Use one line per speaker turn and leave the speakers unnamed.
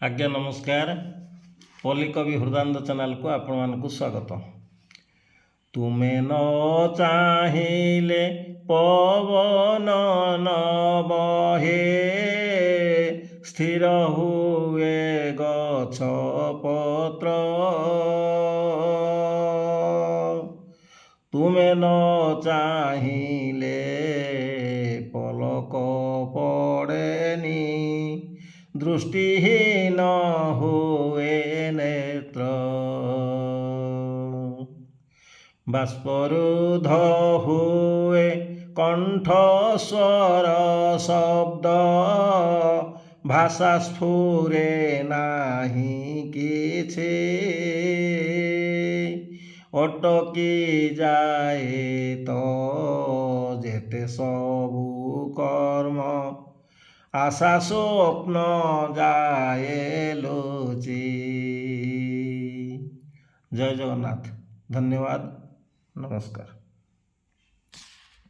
आज्ञा नमस्कार। पल्ली कवि हृदानंद चैनल को आपण मानक स्वागत। तुमे न चाहिले पवन न बहे, स्थिर हुए गछ पत्र। तुमे न चाहिले पलक पड़ेनी, दृष्टिहीन हुए नेत्र। बाष्परुद्ध हुए कंठ स्वर शब्द, भाषा स्फुरे नाही किछि। अटकी जाए तो जेते सबु कर्म, आशा स्वप्न जाए लुचि। जय जगन्नाथ। धन्यवाद। नमस्कार।